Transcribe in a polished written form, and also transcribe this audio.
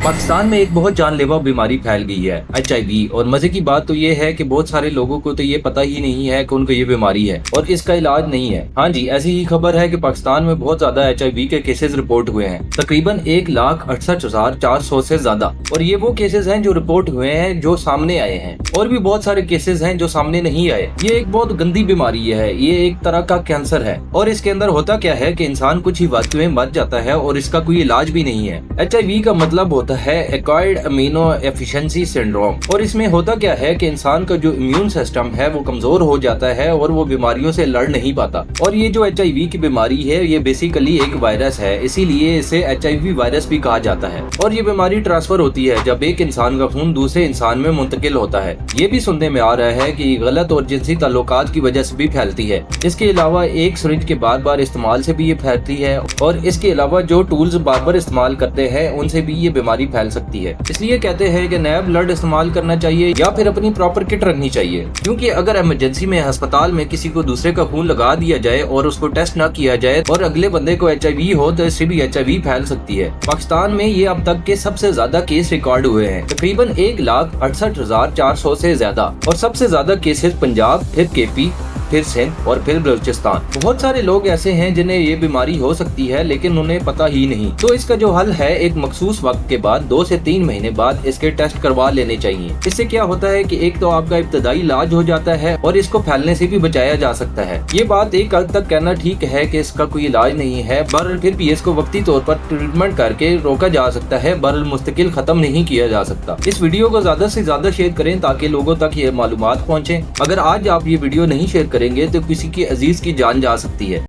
पाकिस्तान में एक बहुत जानलेवा बीमारी फैल गई है HIV। और मजे की बात तो ये है कि बहुत सारे लोगों को तो ये पता ही नहीं है कि उनको ये बीमारी है और इसका इलाज नहीं है। हाँ जी, ऐसी ही खबर है कि पाकिस्तान में बहुत ज्यादा HIV के केसेस रिपोर्ट हुए हैं, तकरीबन 1,68,400 से ज्यादा। और ये वो केसेस हैं जो रिपोर्ट हुए हैं, जो सामने आए हैं। और भी बहुत सारे केसेस हैं जो सामने नहीं आए। ये एक बहुत गंदी बीमारी है, ये एक तरह का कैंसर है। और इसके अंदर होता क्या है कि इंसान कुछ ही वक्त में मर जाता है और इसका कोई इलाज भी नहीं है। HIV का मतलब होता है एक्वायर्ड अमीनो एफिशिएंसी सिंड्रोम। और इसमें होता क्या है कि इंसान का जो इम्यून सिस्टम है वो कमजोर हो जाता है और वो बीमारियों से लड़ नहीं पाता। और ये जो HIV की बीमारी है ये बेसिकली एक वायरस है, इसीलिए इसे HIV वायरस भी कहा जाता है। और ये बीमारी ट्रांसफर होती है जब एक इंसान का खून दूसरे इंसान में मुंतकिल होता है। ये भी सुनने में आ रहा है कि गलत और जिनसी ताल्लुकात की वजह से भी फैलती है। इसके अलावा एक सिरिंज के बार बार इस्तेमाल से भी ये फैलती है। और इसके अलावा जो टूल्स बार बार इस्तेमाल करते हैं उनसे भी ये बीमारी फैल सकती है। इसलिए कहते हैं कि नया ब्लड इस्तेमाल करना चाहिए या फिर अपनी प्रॉपर किट रखनी चाहिए, क्योंकि अगर इमरजेंसी में अस्पताल में किसी को दूसरे का खून लगा दिया जाए और उसको टेस्ट न किया जाए और अगले बंदे को HIV हो तो इससे भी HIV फैल सकती है। पाकिस्तान में ये अब तक के सबसे ज्यादा केस रिकॉर्ड हुए हैं, तकरीबन 1,68,400 से ज्यादा। और सबसे ज्यादा केसेस पंजाब, फिर KP, फिर सिंध और फिर बलूचिस्तान। बहुत सारे लोग ऐसे हैं जिन्हें ये बीमारी हो सकती है लेकिन उन्हें पता ही नहीं। तो इसका जो हल है, एक मखसूस वक्त के बाद 2 से 3 महीने बाद इसके टेस्ट करवा लेने चाहिए। इससे क्या होता है कि एक तो आपका इब्तदाई इलाज हो जाता है और इसको फैलने से भी बचाया जा सकता है। ये बात एक हद तक कहना ठीक है कि इसका कोई इलाज नहीं है, बहरहाल फिर भी इसको वक्ती तौर पर ट्रीटमेंट करके रोका जा सकता है, बहरहाल मुस्तकिल खत्म नहीं किया जा सकता। इस वीडियो को ज्यादा से ज्यादा शेयर करें ताकि लोगों तक ये मालूमात पहुँचे। अगर आज आप ये वीडियो नहीं शेयर करेंगे तो किसी की अजीज की जान जा सकती है।